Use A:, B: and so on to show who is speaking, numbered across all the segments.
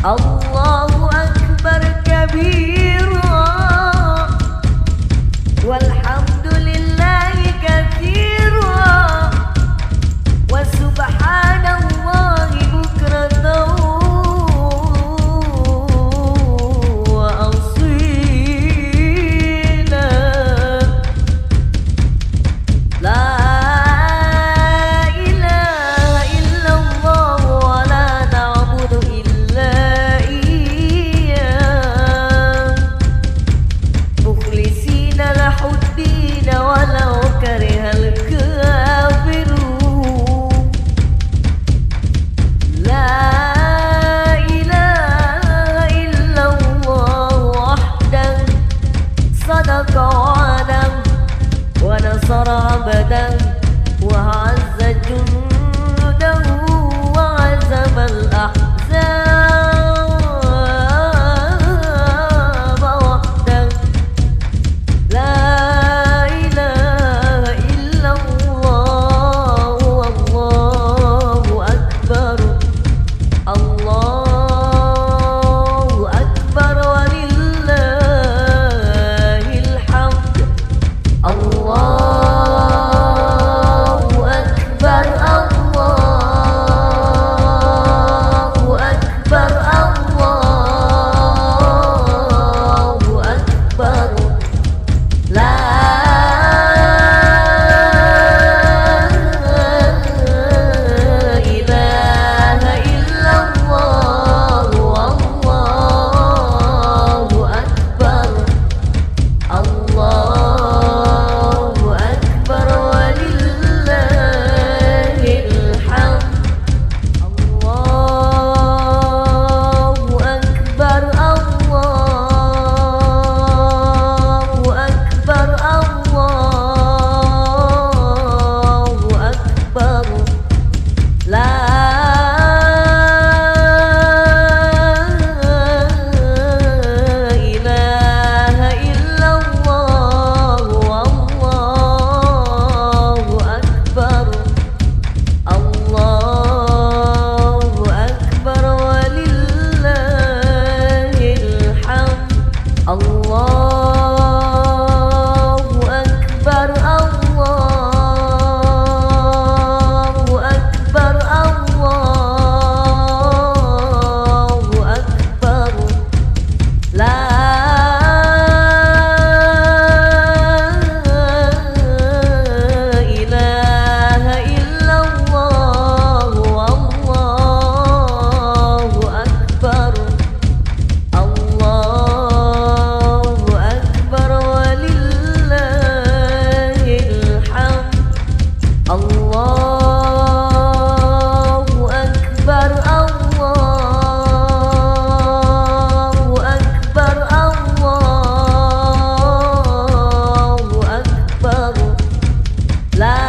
A: الله أكبر كبيرا والحمد لله كثيرا وسبحان الله بكرة وأصيلا لا إله إلا الله ولا نعبد إلا إياه مخلصين له الدين ولو كره الكافرون لا إله إلا الله وحده صدق وعده ونصر عبده وعز جنده وعزم الأحزاب وحده لا إله إلا الله والله أكبر الله أكبر ولله الحمد الله أكبر الله أكبر الله أكبر لا إله إلا الله والله أكبر الله أكبر ولله الحمد الله أكبر الله أكبر الله أكبر لا إله إلا الله والله أكبر الله أكبر ولله الحمد الله أكبر الله أكبر الله أكبر لا إله إلا الله والله أكبر الله أكبر ولله الحمد الله أكبر الله أكبر الله أكبر لا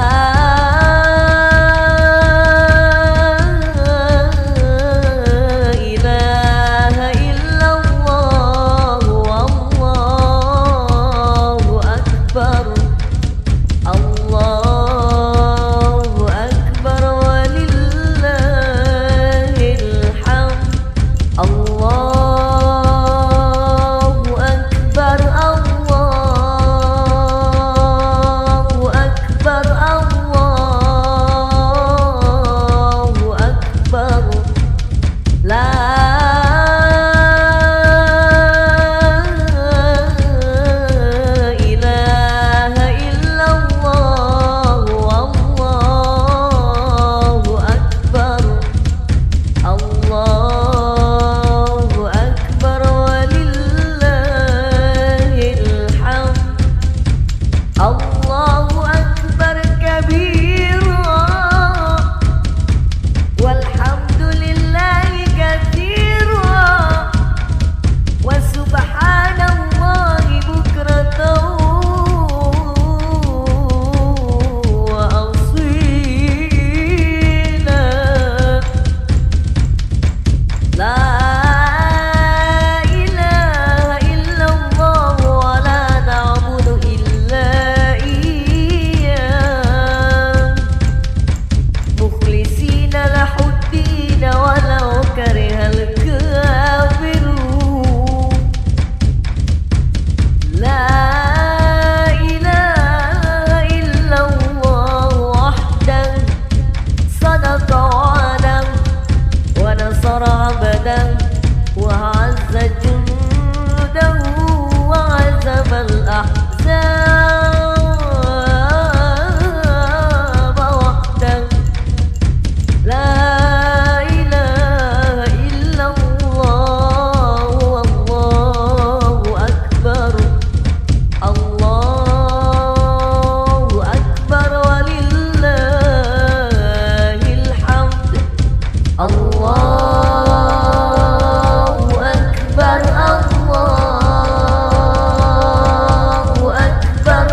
A: إله إلا الله والله أكبر الله أكبر ولله الحمد الله أكبر الله أكبر الله أكبر لا إله إلا الله والله أكبر الله أكبر ولله الحمد الله أكبر كبيرا والحمد لله كثيرا وحده وعز جنده وعزم الأحزاب وحده لا إله إلا الله والله أكبر الله أكبر ولله الحمد الله أكبر الله أكبر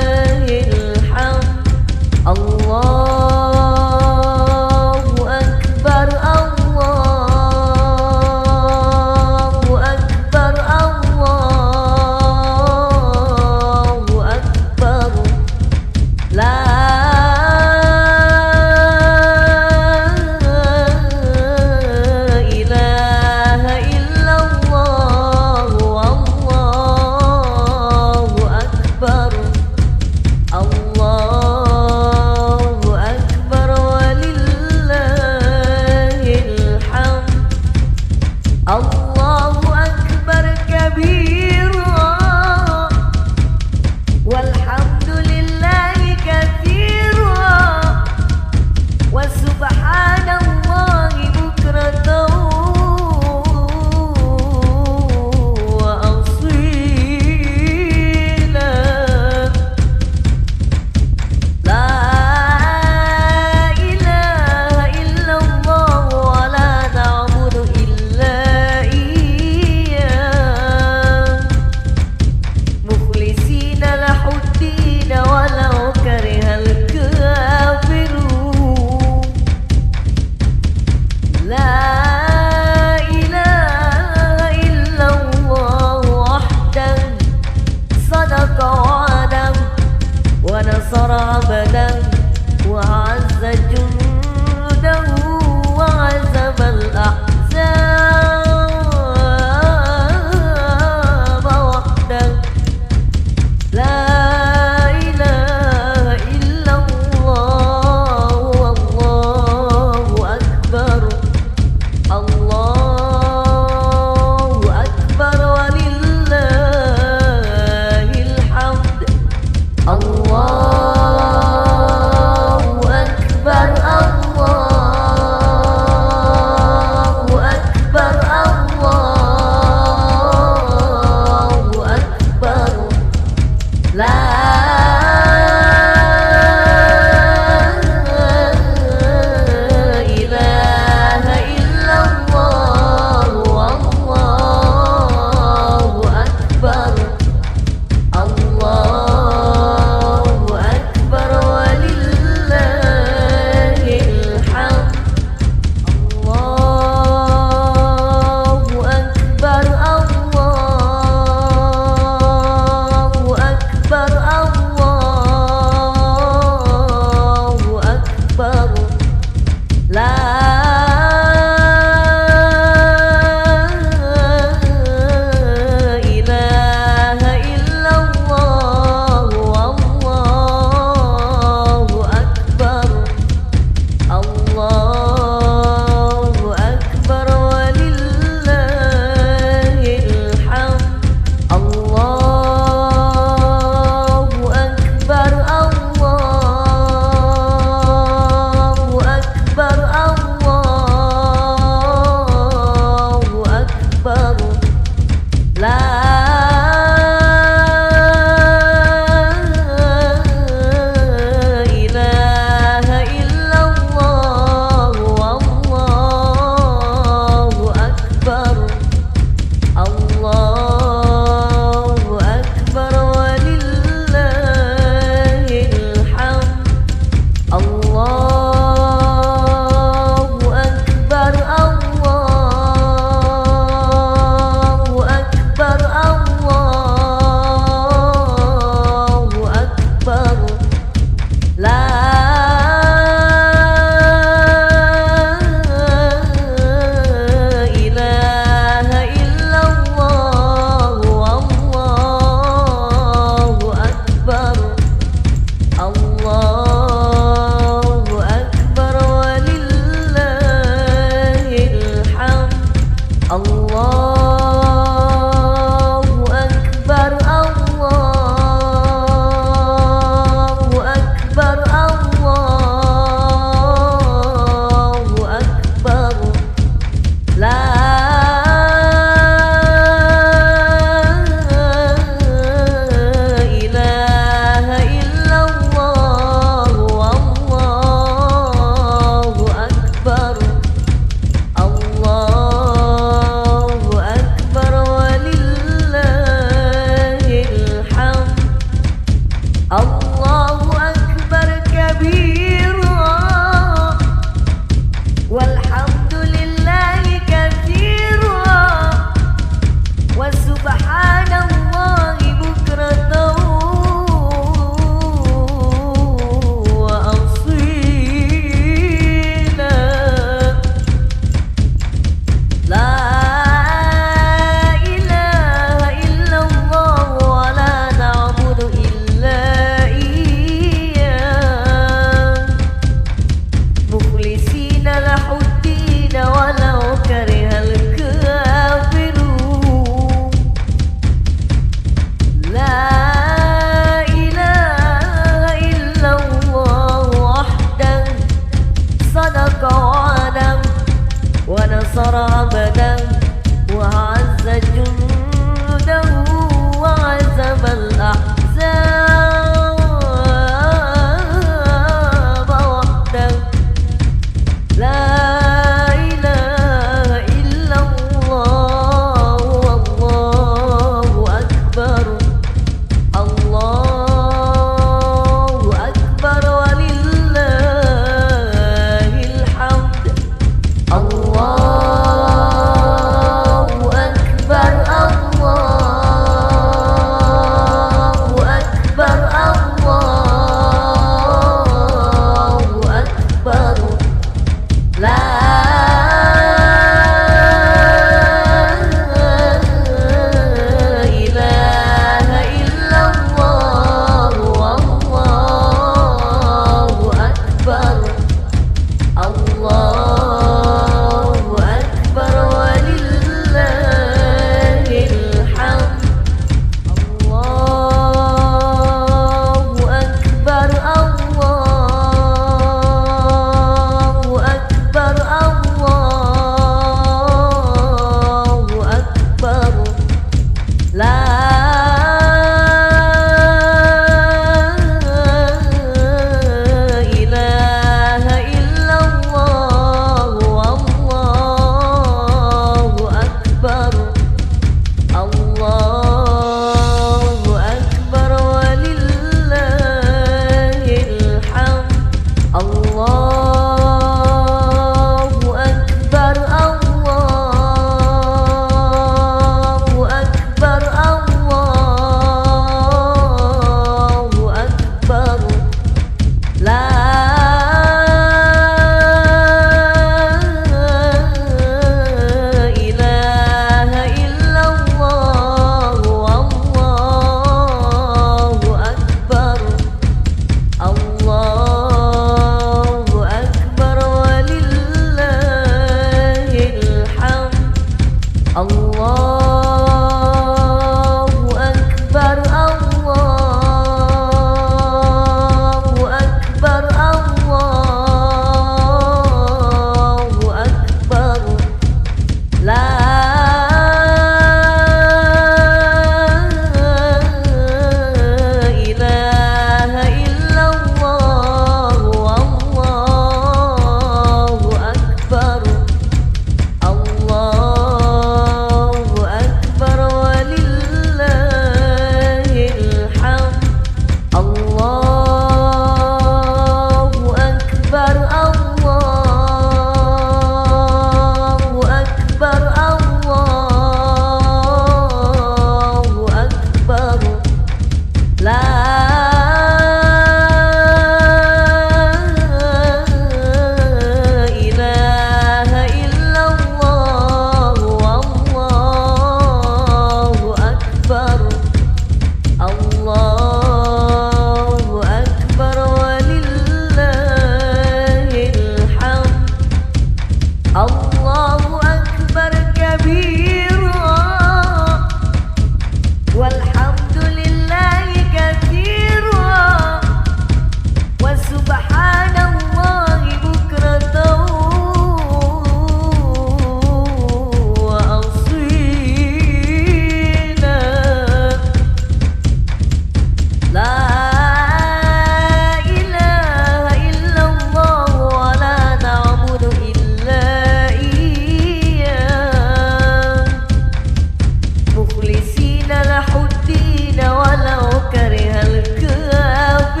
A: مخلصين له الدين ولو كره الكافرون.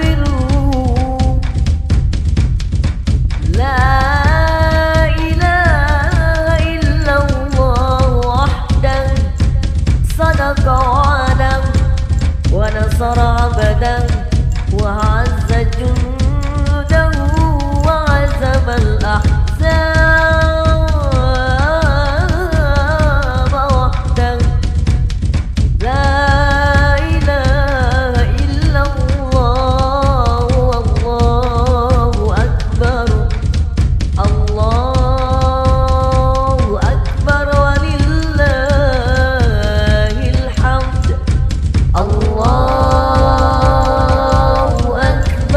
A: لا إله إلا الله وحده صدق وعده ونصر عبده وعز جنده وعزم الأحزاب وحده. لا إله إلا الله والله أكبر. الله أكبر ولله الحمد. الله أكبر.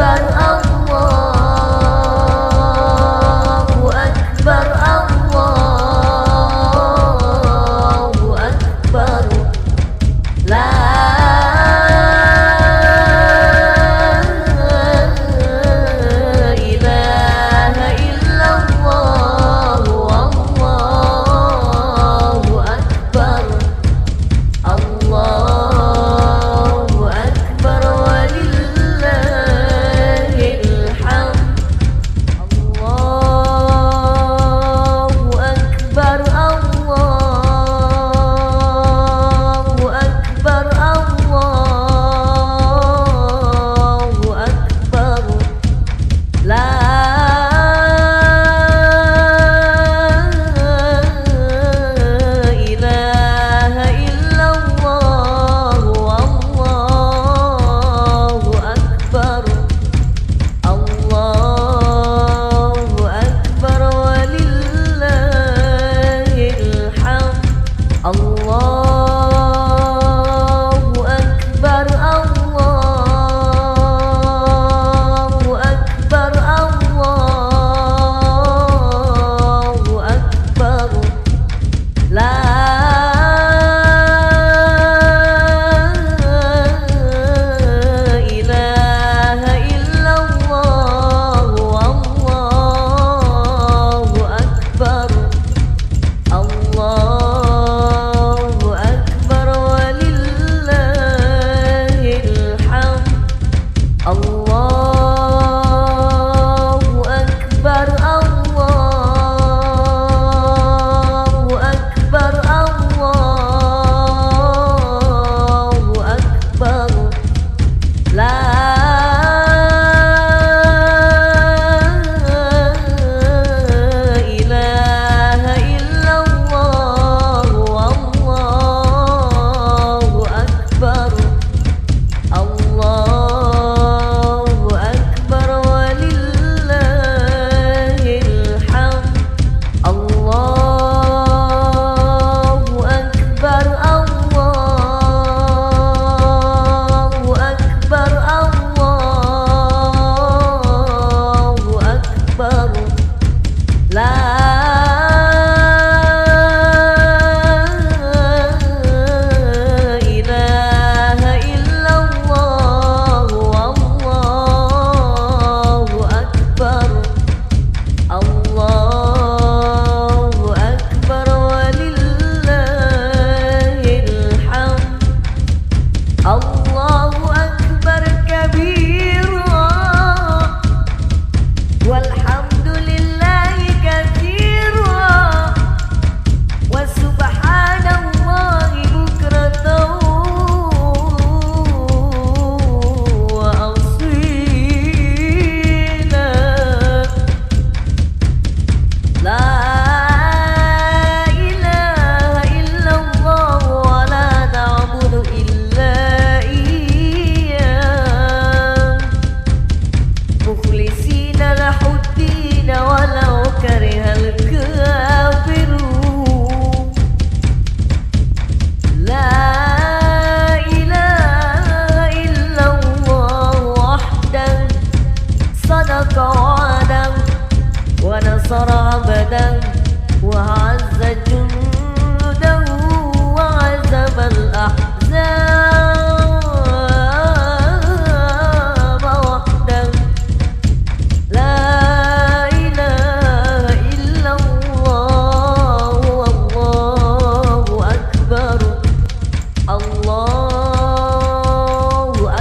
A: الله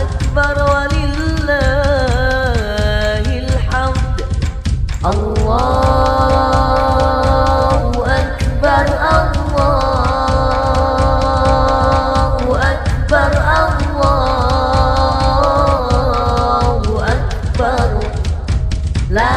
A: أكبر ولله الحمد. الله أكبر الله أكبر الله أكبر. لا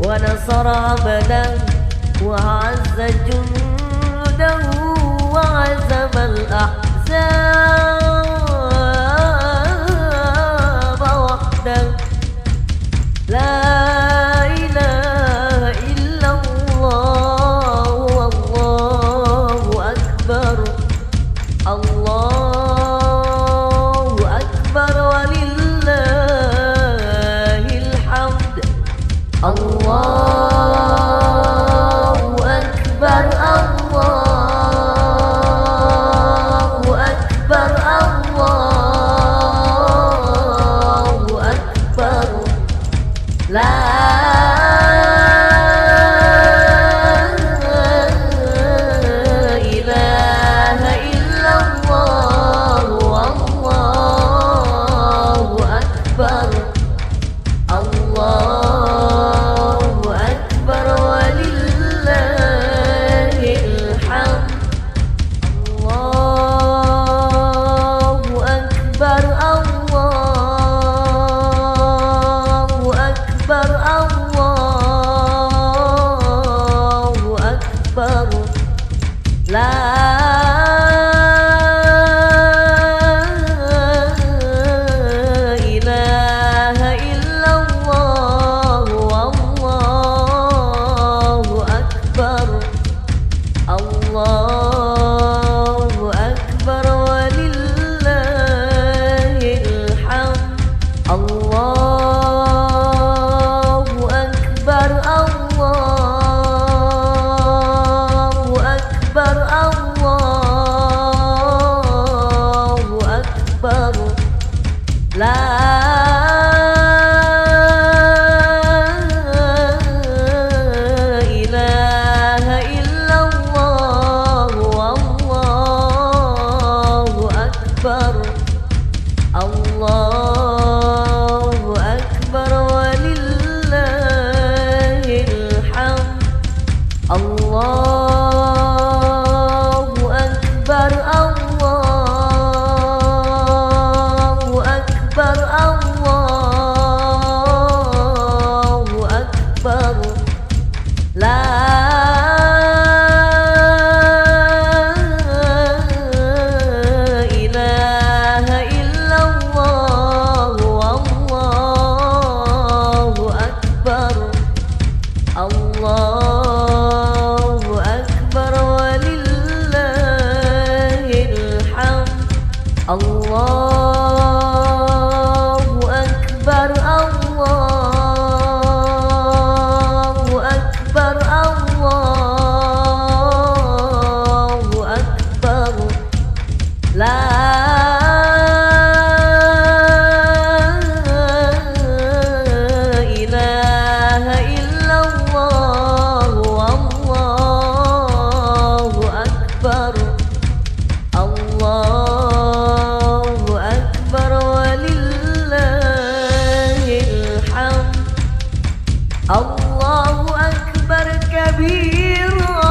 A: ونصر عبده وعز جنده وعزم الأحزاب وحده. لا إله إلا الله والله أكبر. الله أكبر ولله الحمد. الله أكبر الله أكبر الله Allahu Akbar, Allahu Akbar, Allahu Akbar. La ilaha illallah, Allahu Akbar. Allahu Akbar walillahil hamd. Allahu Akbar, Allahu Akbar, Allahu Akbar. La ilaha illallah, Allahu Akbar. Allahu Akbar walillahil hamd. Allahu Akbar kabira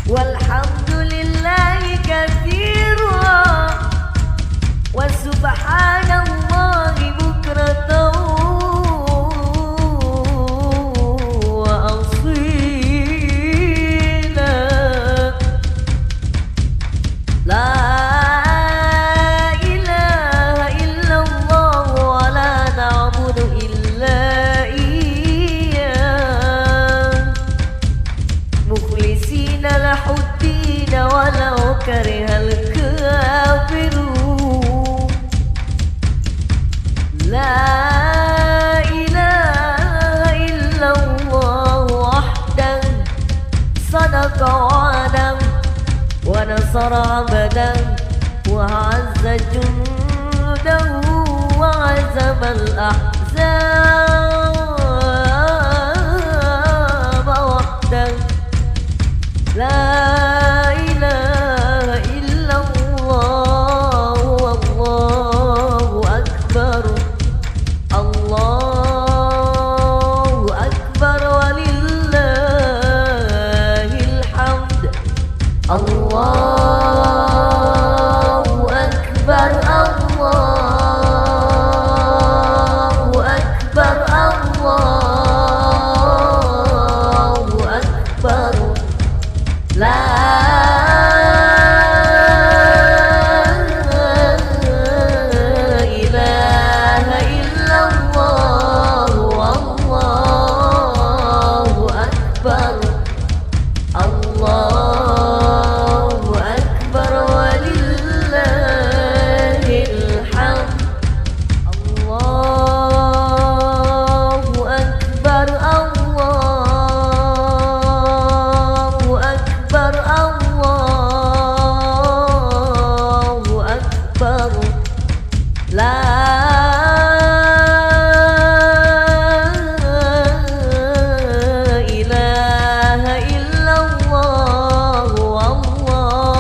A: walhamdulillahi katsira wa subhanallahi bukratan wa asila. La ilaha illallah wa la na'budu illa iyyah mukhlisina lahuddin walau karihal kafirun. La ilaha illallah wahdahu sadaqa wa'dahu wa nasara 'abdahu wa 'azza jundahu wa 'azama al-ahzaba wahdahu. La ilaha illallah, wallahu akbar. Allahu akbar walillahil hamd. Allahu akbar, Allahu akbar, Allahu akbar. La ilaha illallah, wallahu akbar. Allahu akbar walillahil hamd. Allahu akbar, Allahu akbar, Allahu akbar. La ilaha illallah, wallahu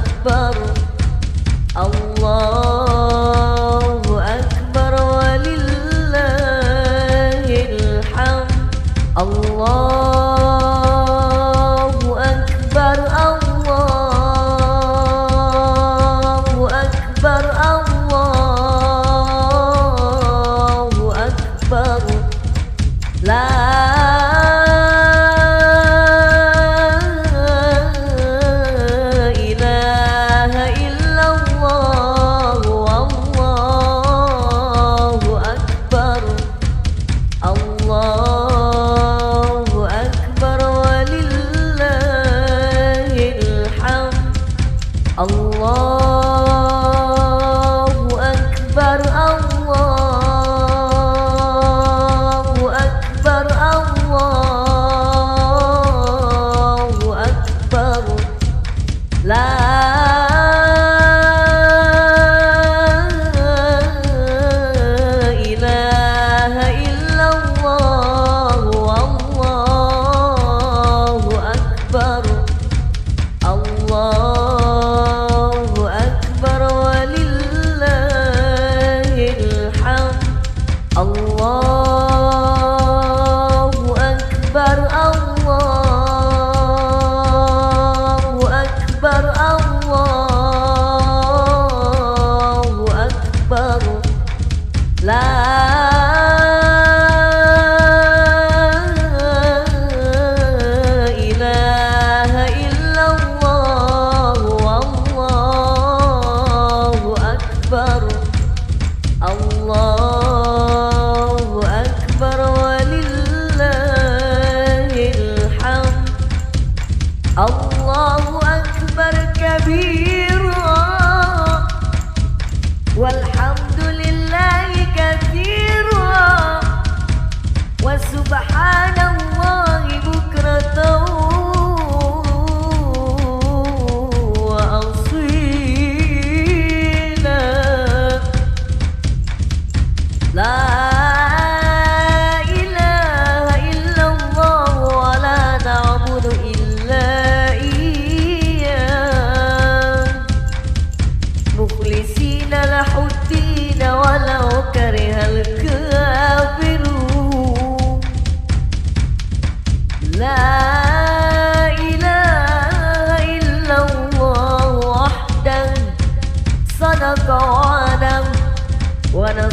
A: akbar. Allahu akbar walillahil hamd. Allahu akbar, Allahu akbar, Allahu akbar. La ilaha illallah, wallahu akbar. Allahu akbar walillahil hamd. Allahu akbar, Allahu akbar, Allahu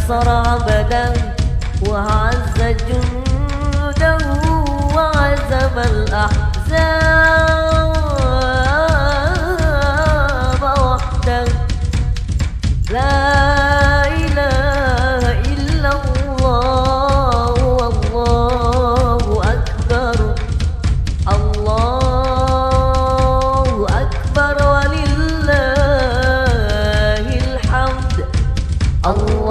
A: ونصر عبده وعز جنده وعزم الأحزاب وحده. لا إله إلا الله والله أكبر. الله أكبر ولله الحمد. الله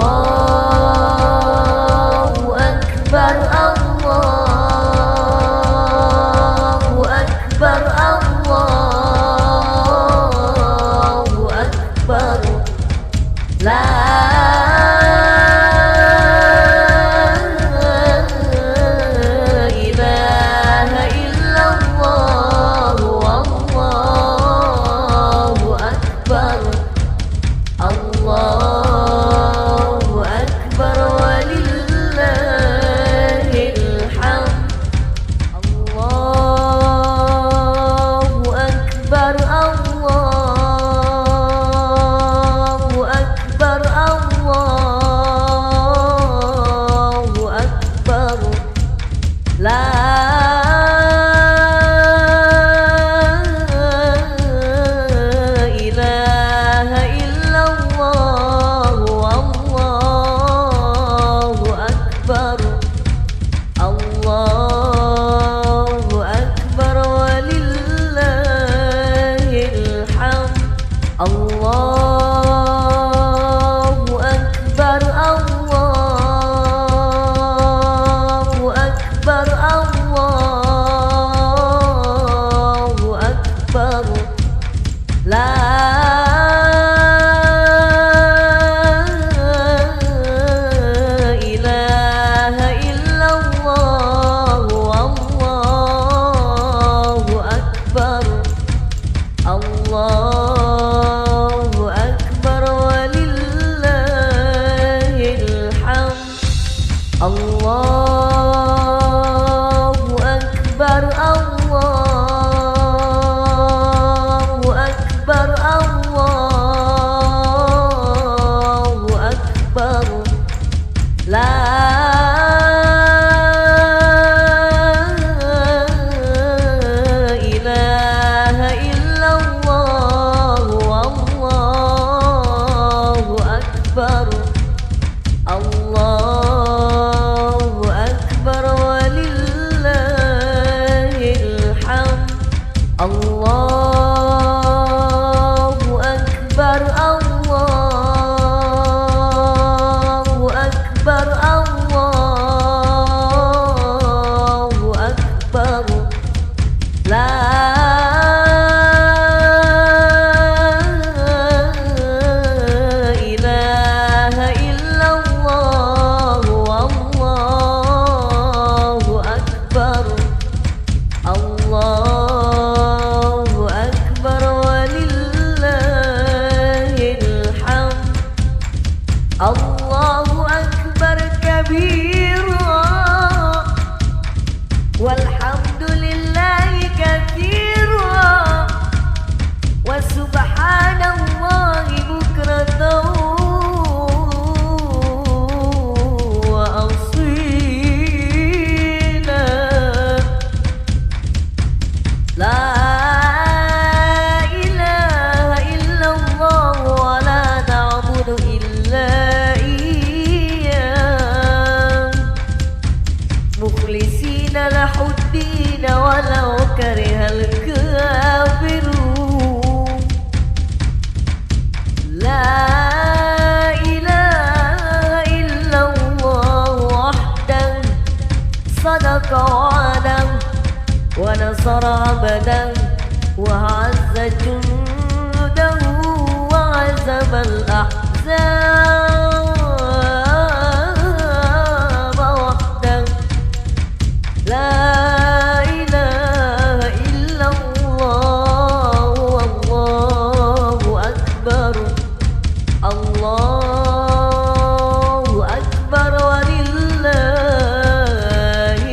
A: أكبر. الله أكبر. الله أكبر. لا إله إلا الله والله أكبر. الله أكبر ولله الحمد. الله أكبر. الله أكبر. الله أكبر. لا إله إلا الله والله أكبر. الله أكبر ولله الحمد. الله أكبر. الله أكبر. الله أكبر. لا إله إلا الله والله أكبر. الله أكبر ولله الحمد. الله أكبر. الله أكبر. الله أكبر. لا إله إلا الله والله أكبر. الله أكبر ولله الحمد. الله أكبر. الله أكبر. الله أكبر. لا إله إلا الله والله أكبر. الله أكبر ولله الحمد. الله أكبر كبيرا والحمد لله كثيرا وسبحان الله بكرة وأصيلا. لا إله إلا الله ولا نعبد إلا إياه مخلصين له الدين ولو كره الكافرون. لا إله إلا الله وحده صدق وعده ونصر عبده وعز جنده وعزم الأحزاب وحده. لا إله إلا الله والله أكبر. الله أكبر ولله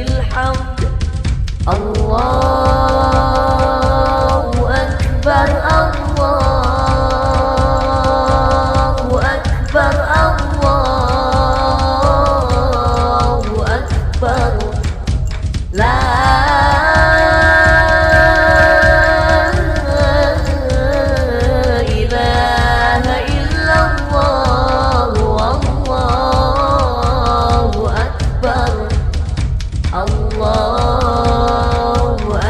A: الحمد. الله أكبر. الله أكبر. لا إله إلا الله والله أكبر الله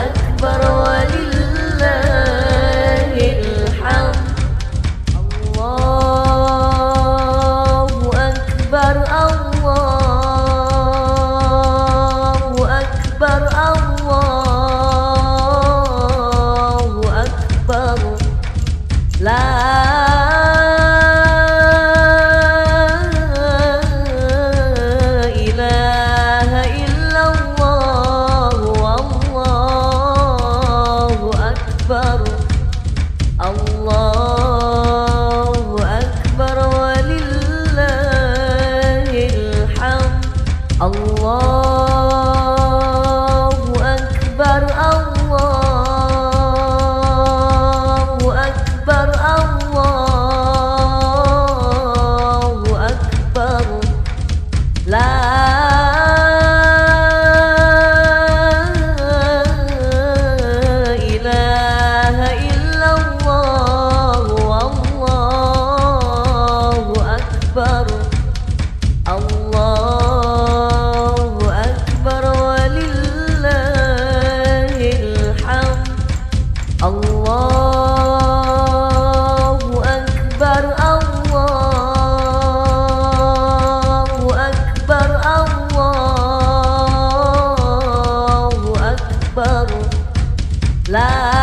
A: أكبر ولله الحمد الله أكبر الله أكبر الله أكبر لا إله إلا الله والله أكبر الله أكبر ولله الحمد الله أكبر الله أكبر الله أكبر لا إله إلا الله والله أكبر الله أكبر ولله الحمد الله أكبر الله أكبر الله أكبر لا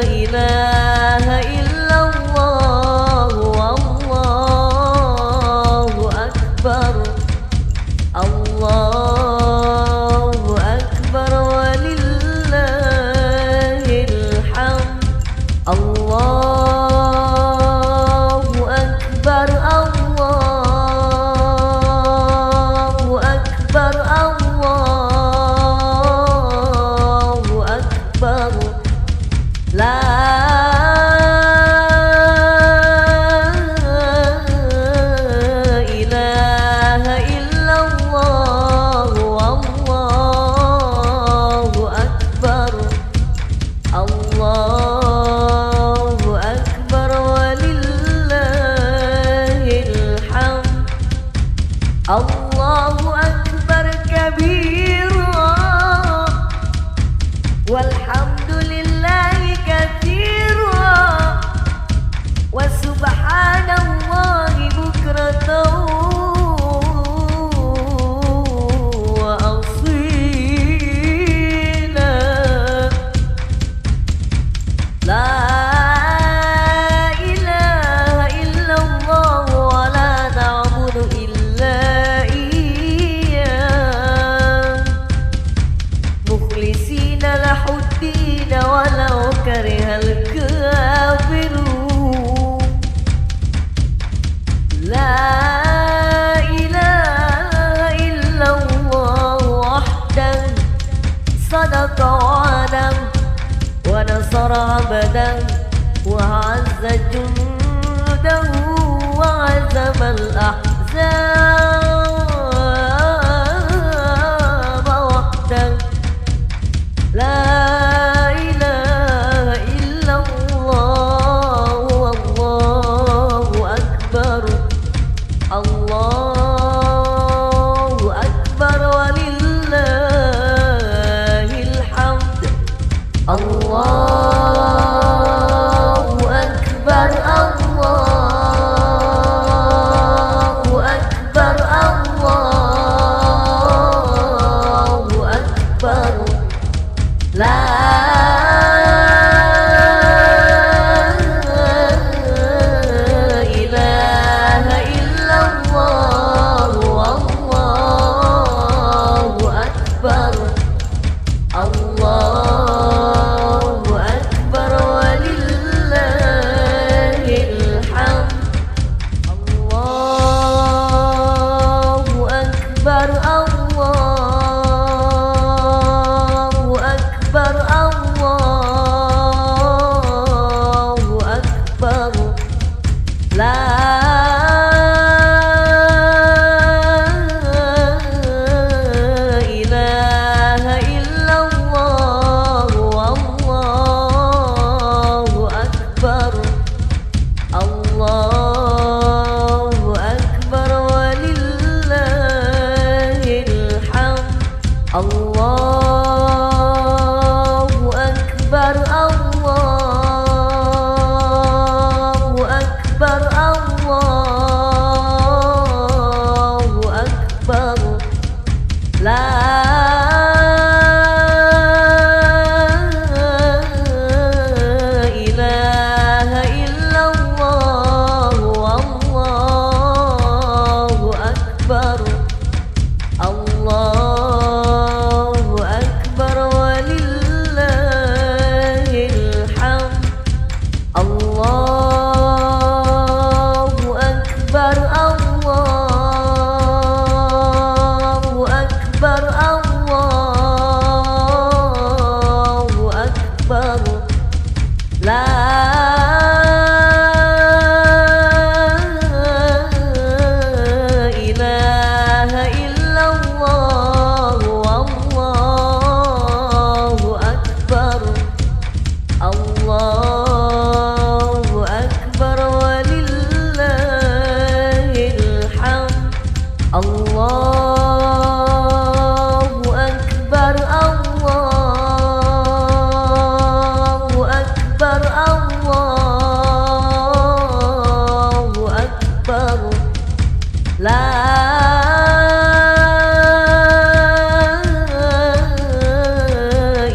A: إله إلا الله والله أكبر الله أكبر ولله الحمد الله أكبر الله أكبر الله أكبر لا إله إلا الله والله أكبر الله أكبر ولله الحمد الله أكبر كبيرا والحمد لله كثيرا وسبحان الله بكرة وأصيلا لا إله إلا الله ولا نعبد إلا إياه مخلصين له الدين ولو كره الكافرون لا إله إلا الله وحده صدق وعده ونصر عبده وعز جنده وعزم الأحزاب وحده لا إله إلا الله والله أكبر الله أكبر ولله الحمد الله أكبر الله أكبر الله أكبر لا إله إلا الله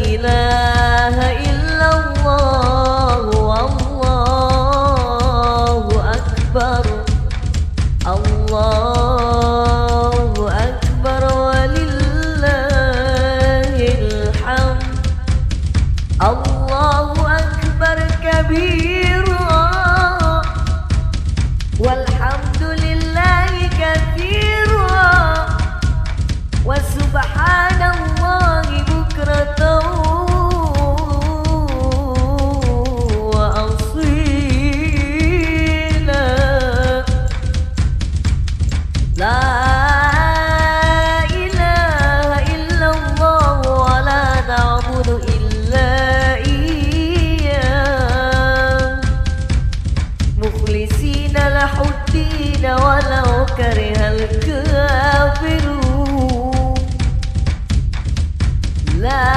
A: إله إلا الله والله أكبر الله أكبر ولله الحمد الله أكبر كبيرا والحمد لله كثيرا وسبحان الله بكرة وأصيلا لا إله إلا الله ولا نعبد إلا إياه مخلصين له الدين ولو كره الكافرون لا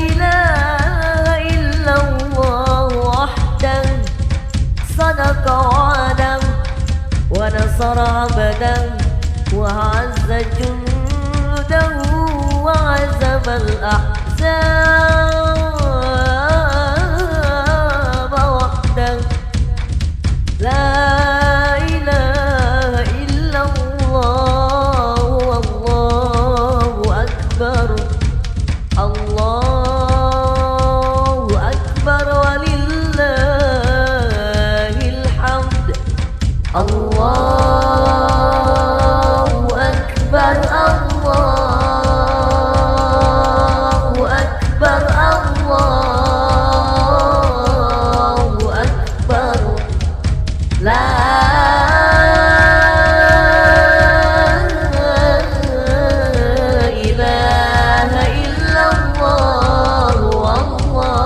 A: إله إلا الله وحده صدق وعده ونصر عبده وعز جنده وعزم الأحزاب وحده لا إله إلا الله والله أكبر الله أكبر ولله الحمد الله أكبر الله أكبر الله أكبر لا إله إلا الله والله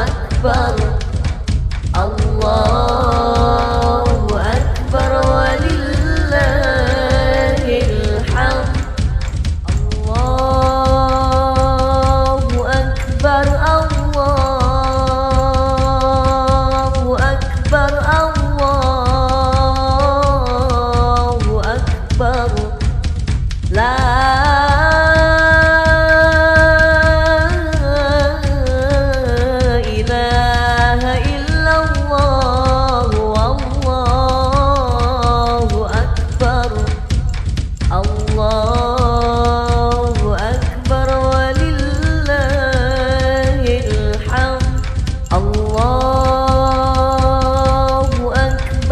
A: أكبر الله أكبر ولله الحمد الله أكبر الله أكبر الله أكبر لا إله إلا الله والله أكبر الله أكبر ولله الحمد الله أكبر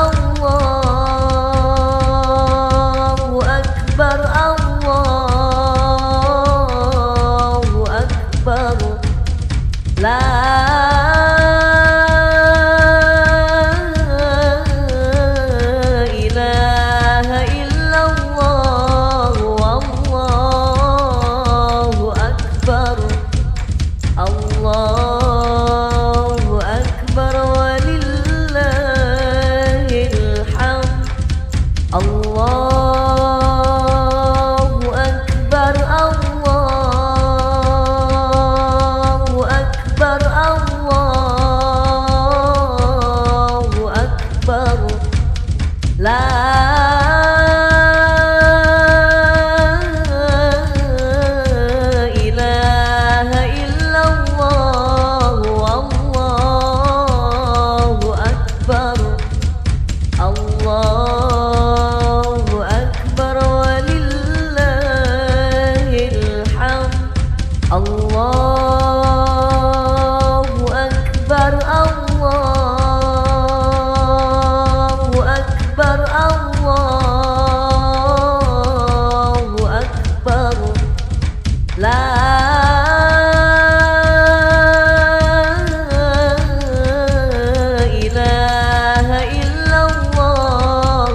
A: الله أكبر الله أكبر لا إله إلا الله والله أكبر الله أكبر ولله الحمد الله أكبر الله أكبر الله أكبر لا إله إلا الله والله أكبر الله أكبر ولله الحمد الله أكبر الله أكبر الله أكبر لا إله إلا الله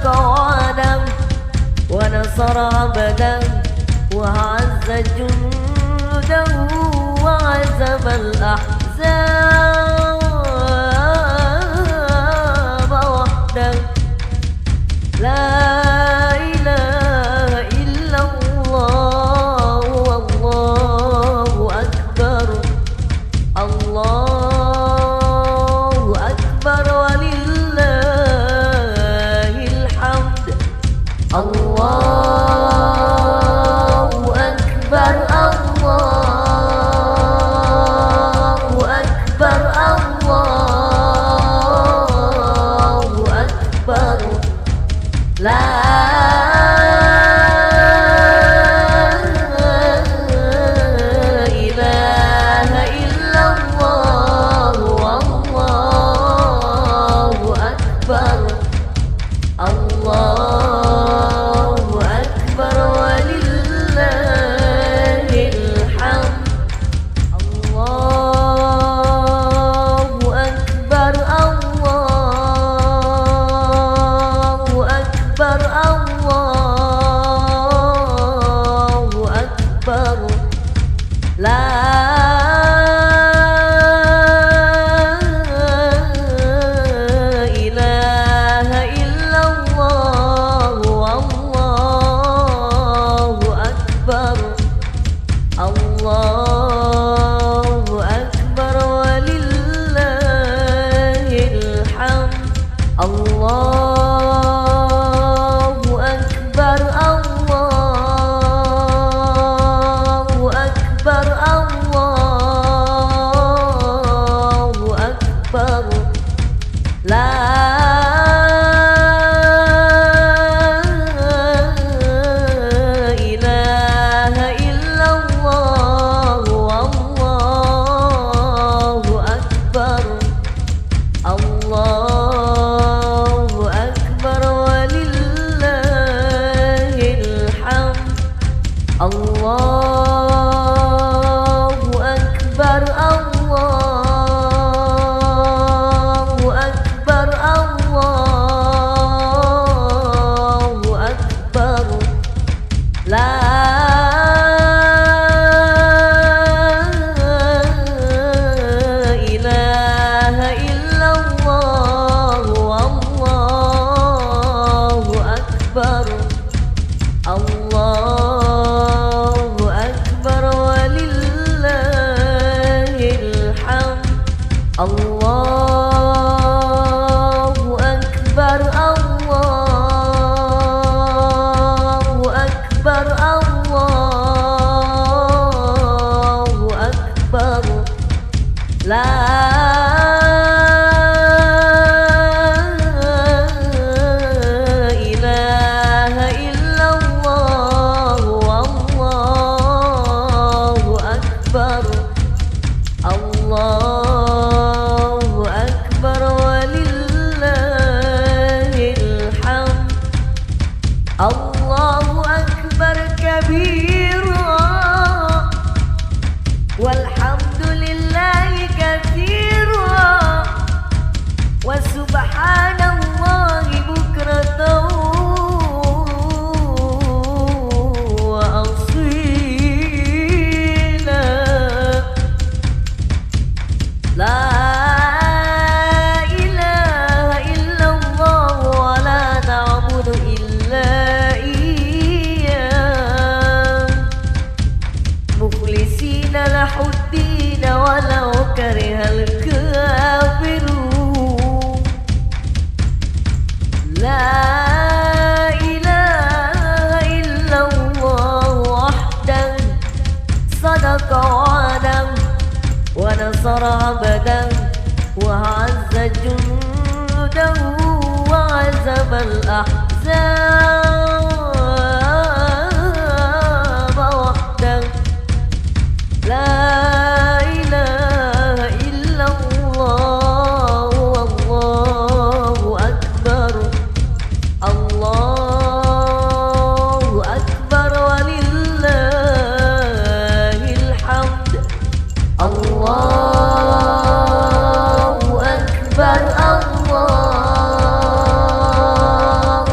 A: وعدا ونصر عبدا وعز جنده وعزم الأحزاب وحده. لا إله إلا الله والله أكبر. الله أكبر ولله الحمد. الله أكبر. الله أكبر. الله أكبر. لا إله إلا الله والله أكبر. الله أكبر ولله الحمد. الله أكبر. الله أكبر. الله أكبر. لا إله إلا الله والله أكبر. الله أكبر ولله الحمد. الله أكبر. الله أكبر. الله أكبر. لا إله إلا الله والله أكبر. الله أكبر ولله الحمد. الله أكبر. الله أكبر. الله أكبر. لا إله إلا الله والله أكبر. الله أكبر ولله الحمد. الله أكبر. الله أكبر. الله أكبر. لا إله إلا الله والله أكبر. الله أكبر ولله الحمد. الله أكبر كبيرا والحمد لله كثيرا وسبحان الله بكرة وأصيلا. لا إله إلا الله ولا نعبد إلا إياه مخلصين له الدين ولو كره الكافرون. لا إله إلا الله وحده صدق وعدا ونصر عبدا وعز جنده وعزم الأحزاب وحده. لا إله إلا الله والله أكبر. الله أكبر ولله الحمد. الله أكبر. الله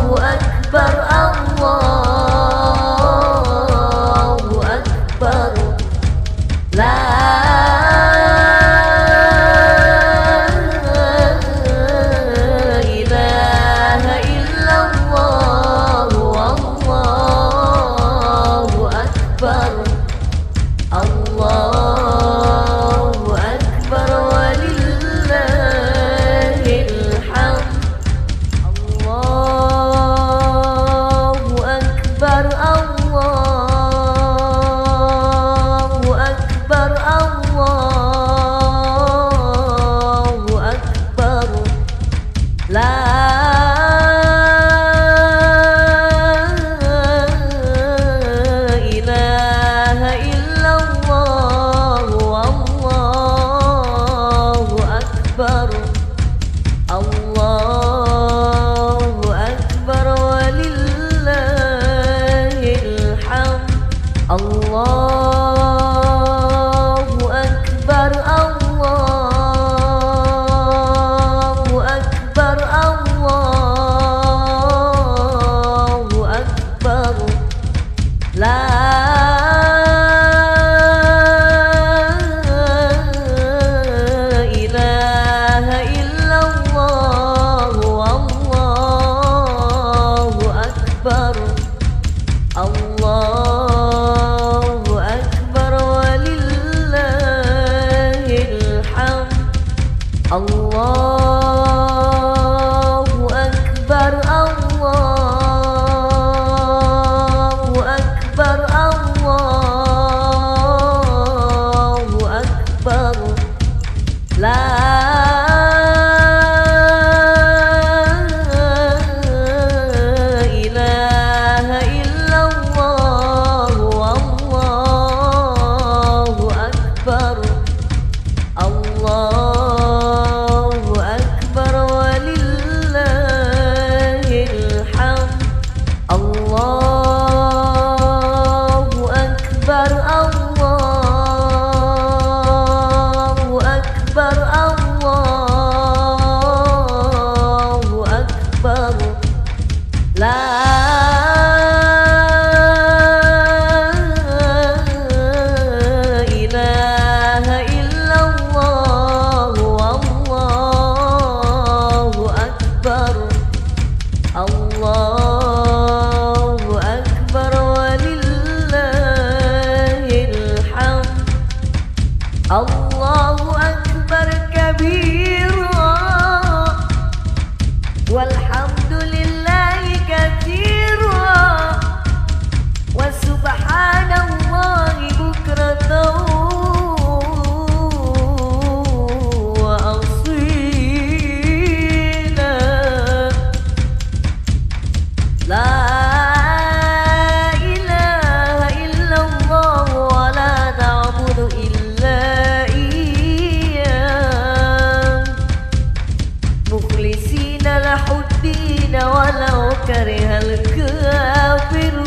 A: مخلصين له الدين ولو كره الكافرون.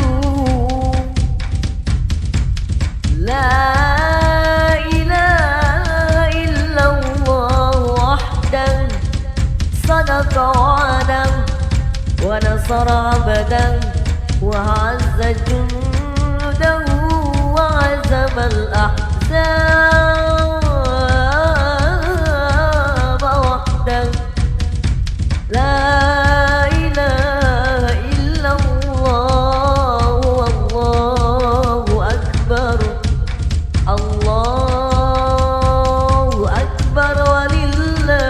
A: لا إله إلا الله وحده صدق وعده ونصر عبده وعز جنده وعزم الأحزاب وحده. لا إله إلا الله والله أكبر. الله أكبر ولله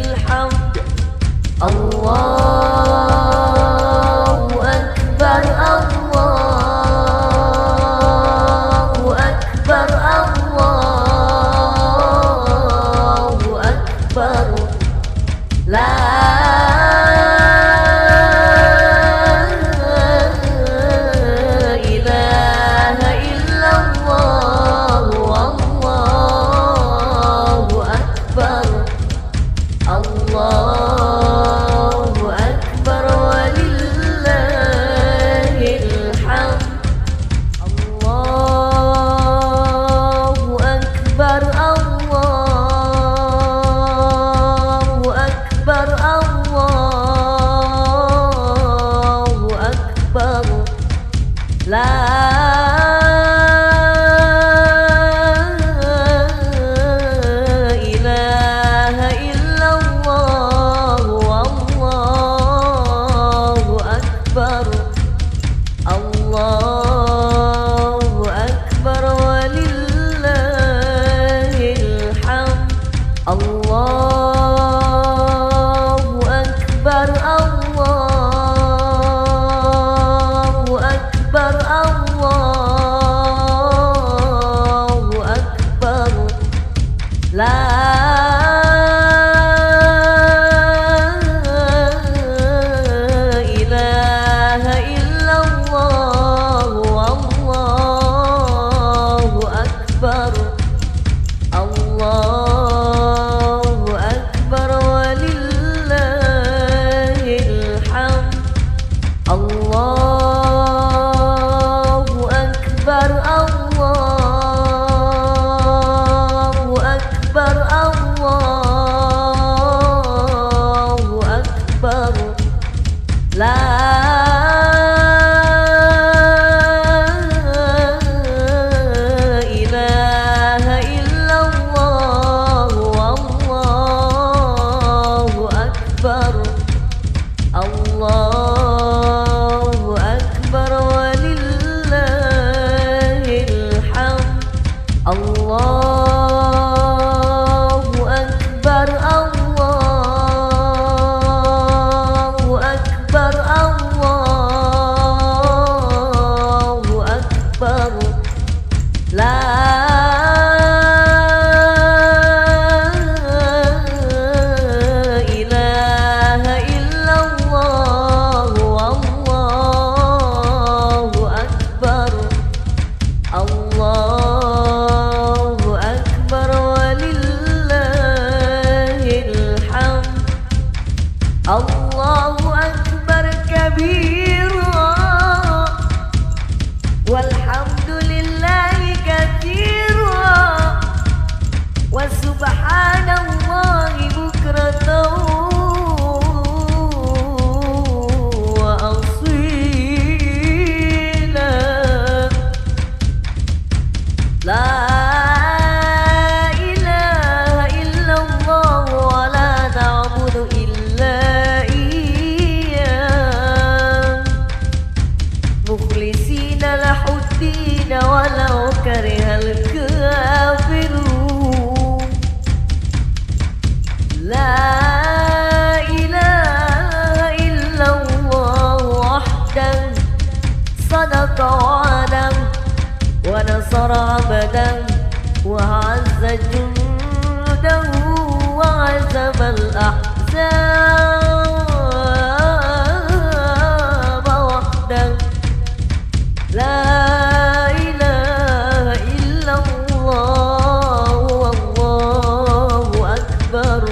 A: الحمد. الله أكبر. الله أكبر. الله أكبر. لا إله إلا الله والله أكبر. الله أكبر ولله الحمد. الله أكبر. الله أكبر. الله أكبر. لا إله إلا الله والله أكبر. الله أكبر ولله الحمد. الله أكبر. الله أكبر. الله أكبر. لا إله إلا الله والله أكبر. الله أكبر ولله الحمد. الله أكبر. الله أكبر. الله أكبر. لا إله إلا الله والله أكبر. الله أكبر ولله الحمد. الله أكبر. الله أكبر. الله أكبر. لا إله إلا الله والله أكبر. الله أكبر ولله الحمد. الله أكبر كبيرا والحمد لله كثيرا وسبحان الله بكرة وأصيلا. لا إله إلا الله ولا نعبد إلا إياه مخلصين له الدين ولو كره الكافرون. لا إله إلا الله وحده صدق وعده ونصر عبده وعز جنده وعزم الأحزاب وحده. لا إله إلا الله والله أكبر.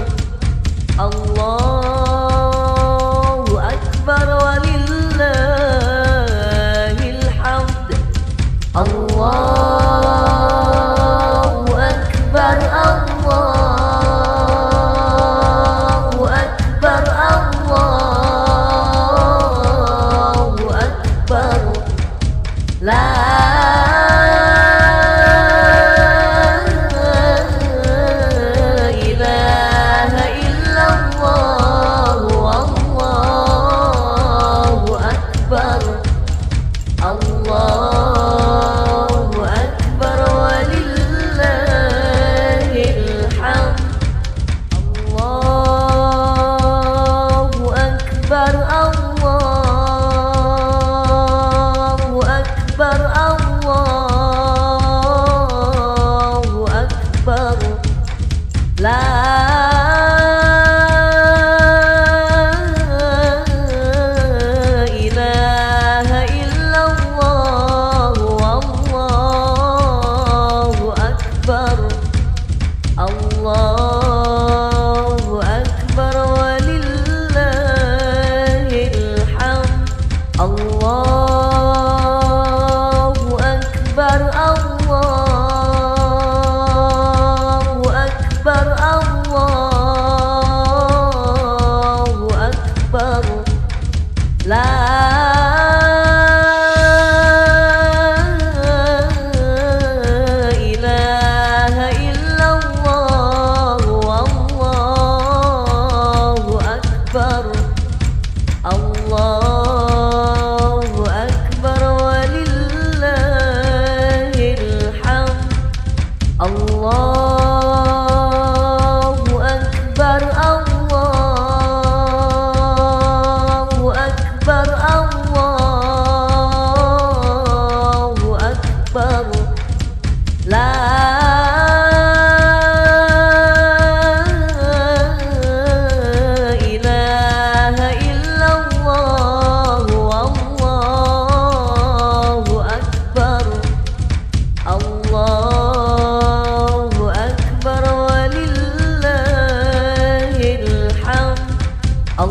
A: Allahu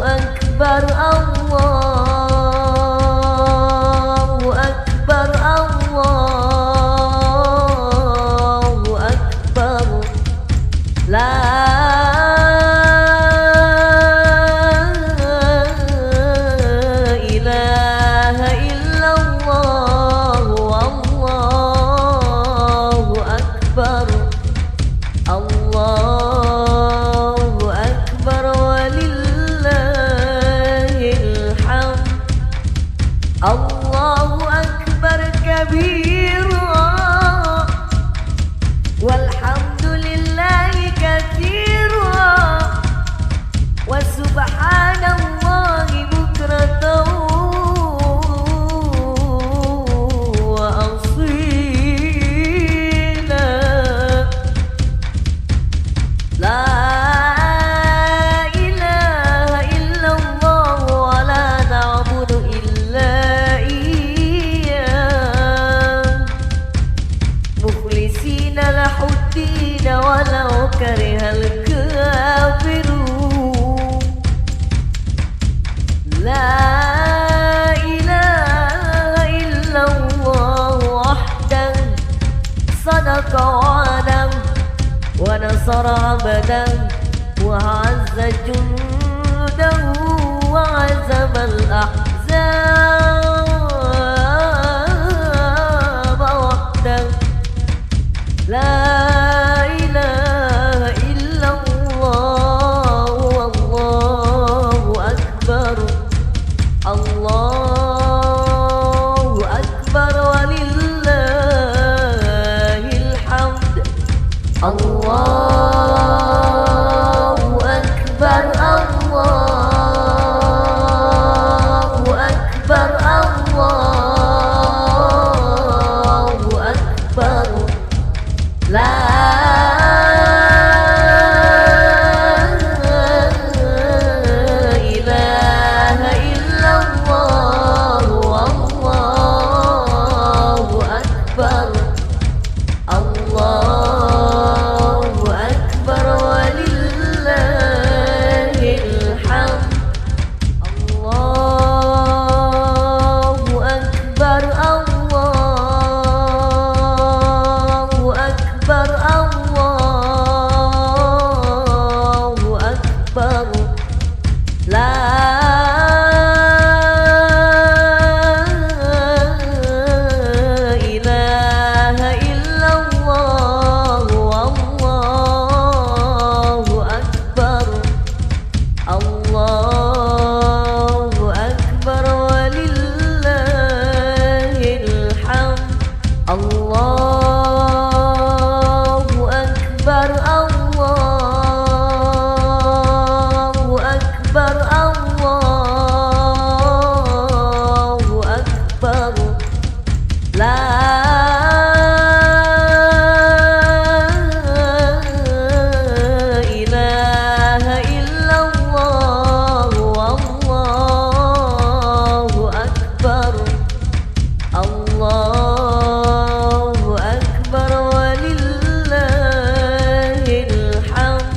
A: Akbar, Allahu Akbar, Allahu Akbar. La ilaha illallah, Allahu Akbar. Allahu Akbar walillahil hamd. Allahu Akbar kabira walhamdulillahi katsira wa subhanallahi bukratan wa asila. La ilaha illallah wa la na'budu illa iyyah mukhlisina lahuddin walau karihal kafirun. La ilaha illallah wahdahu sadaqa wa'adahu wa nasara 'abdahu wa 'azza jundahu wa 'azama al-ahzaba wahdahu. La ilaha illallah wallahu akbar. Allahu akbar walillahil hamd. Allahu akbar, Allahu akbar, Allahu akbar. La ilaha illallah, Allahu akbar. Allahu akbar walillahil hamd. Allahu akbar, Allahu akbar, Allahu akbar. La ilaha illallah, Allahu akbar. Allahu akbar walillahil hamd. Allahu akbar, Allahu akbar, Allahu akbar. La ilaha illallah, Allahu akbar. Allahu akbar walillahil hamd. Allahu akbar, Allahu akbar, Allahu akbar. La ilaha illallah, Allahu akbar. Allahu akbar walillahil hamd.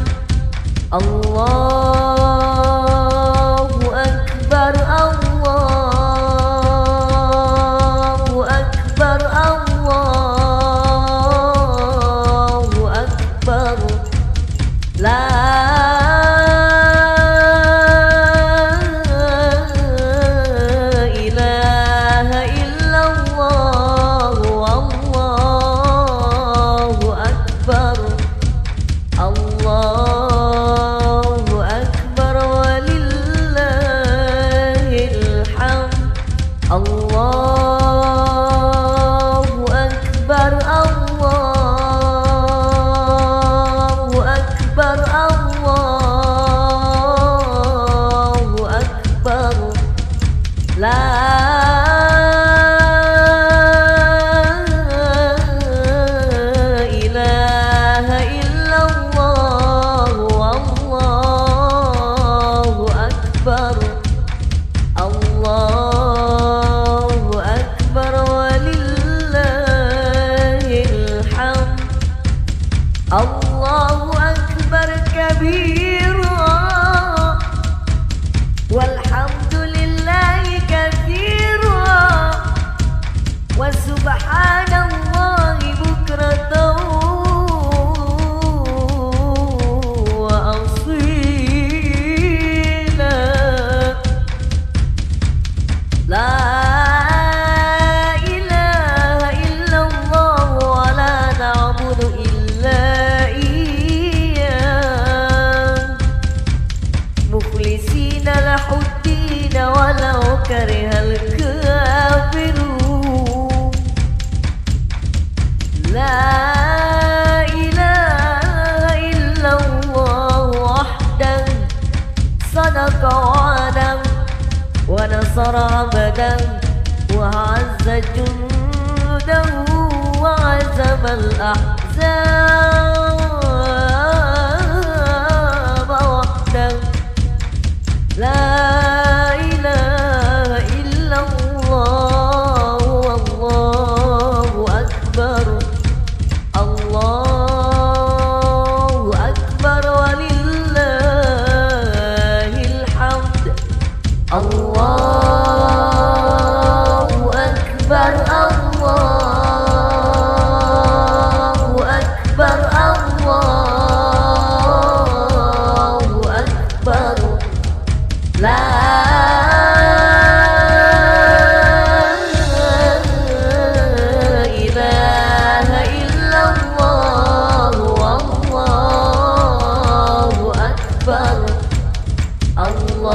A: Allahu akbar, Allahu akbar, Allahu akbar. La ilaha illallah, Allahu akbar. Allahu akbar walillahil hamd. Allahu akbar. أكبر كبيرا والحمد لله كثيرا وسبحان الله بكرة وأصيلا. لا إله إلا الله ولا نعبد إلا إياه مخلصين له الدين ولو كره الكافرون. لا إله إلا الله وحده صدق وعده ونصر عبده وعز جنده وعزم الأحزاب وحده. لا إله إلا الله والله أكبر الله أكبر ولله الحمد. الله أكبر الله أكبر الله أكبر. لا إله إلا الله والله أكبر الله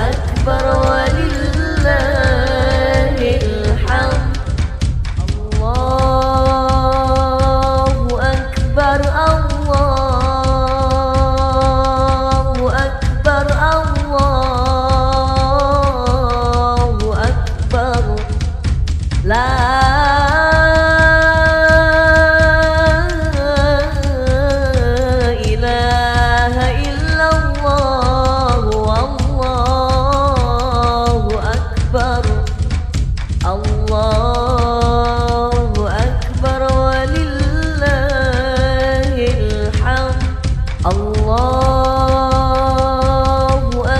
A: أكبر ولله الحمد. الله أكبر الله أكبر الله أكبر. لا إله إلا الله والله أكبر الله أكبر ولله الحمد. الله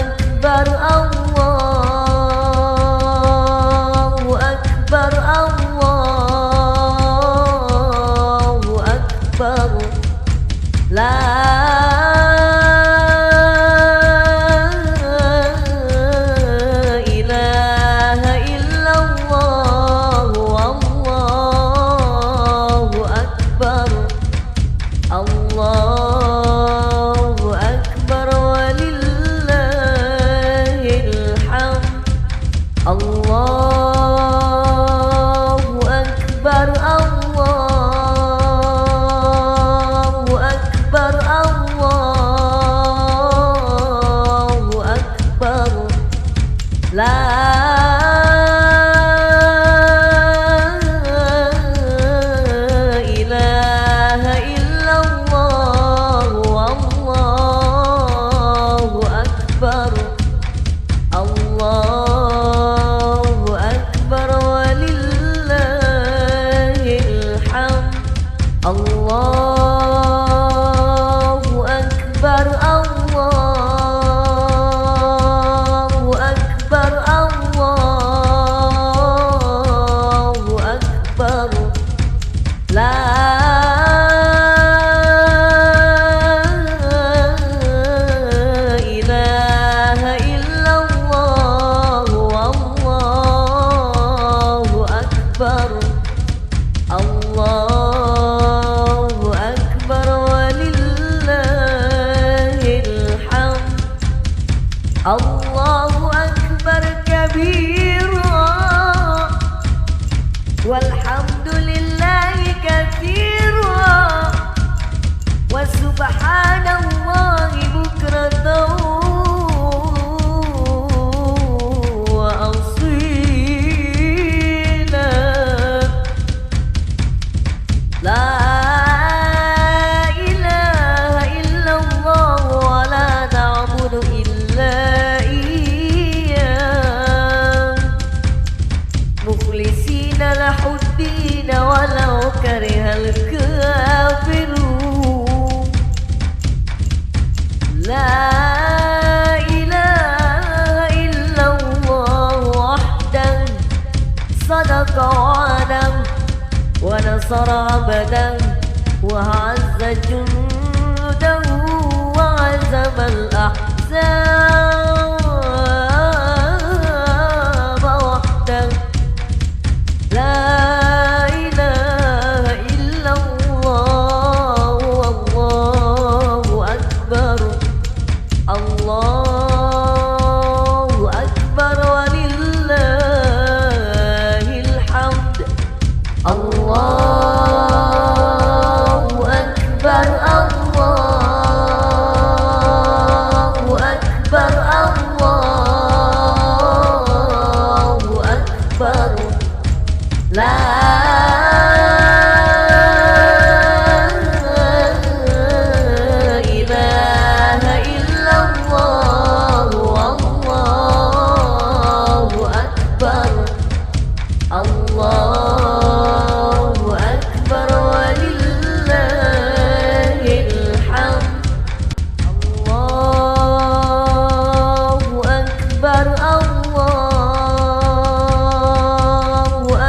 A: أكبر الله أكبر الله أكبر. لا إله إلا الله والله أكبر الله أكبر ولله الحمد. الله أكبر الله أكبر الله أكبر. لا إله إلا الله والله أكبر الله أكبر ولله الحمد. الله أكبر الله أكبر الله أكبر. لا إله إلا الله والله أكبر الله أكبر ولله الحمد. الله أكبر كبيرا والحمد لله كثيرا وسبحان الله بكرة وأصيلا. لا إله إلا الله ولا نعبد إلا إياه مخلصين له الدين ولو كره الكافرون. ونصر عبده وأعز جنده وعزم الأحزاب وحده. لا إله إلا الله والله أكبر. الله أكبر ولله الحمد. الله أكبر. الله أكبر. الله أكبر. لا إله إلا الله والله أكبر. الله أكبر ولله الحمد. الله أكبر. الله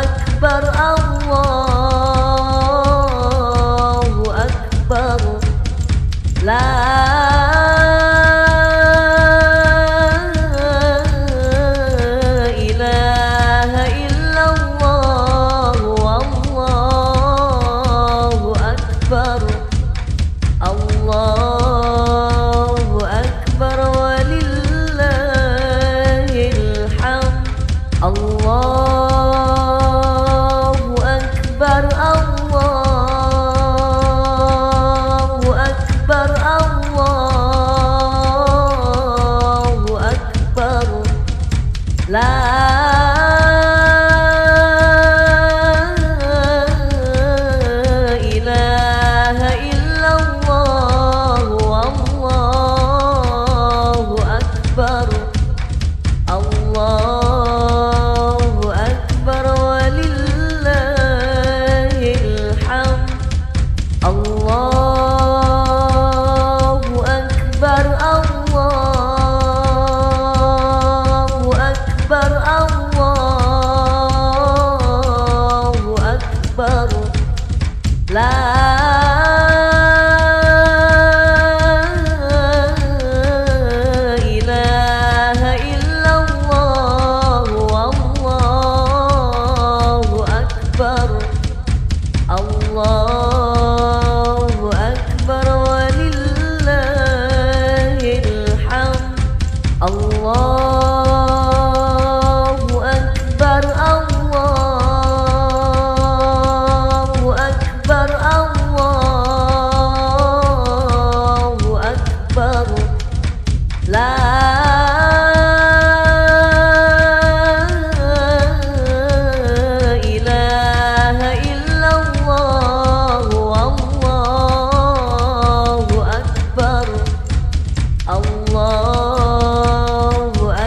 A: أكبر. الله أكبر. لا إله إلا الله والله أكبر. الله أكبر ولله الحمد. الله أكبر. الله أكبر. الله أكبر. لا إله إلا الله والله أكبر. الله أكبر ولله الحمد. الله أكبر. الله أكبر. الله أكبر. لا إله إلا الله والله أكبر. الله أكبر ولله الحمد. الله أكبر. الله أكبر. الله أكبر. لا إله إلا الله والله أكبر. الله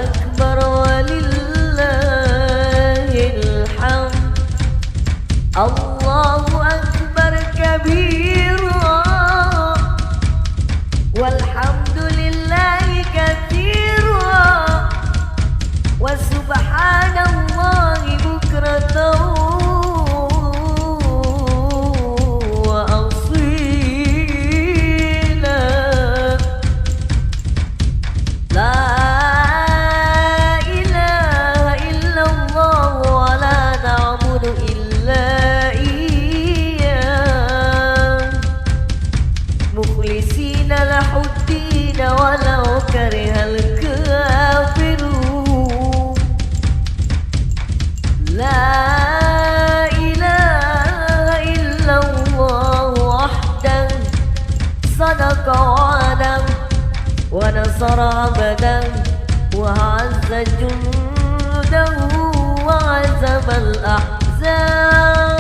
A: أكبر ولله الحمد. الله أكبر كبيرا والحمد لله كثيرا وسبحان الله بكرة وأصيلا. لا إله إلا الله ولا نعبد إلا إياه مخلصين له الدين ولو كره الكافرون. لا إله إلا الله وحده صدق وعده ونصر عبده وأعز جنده وعزم الأحزاب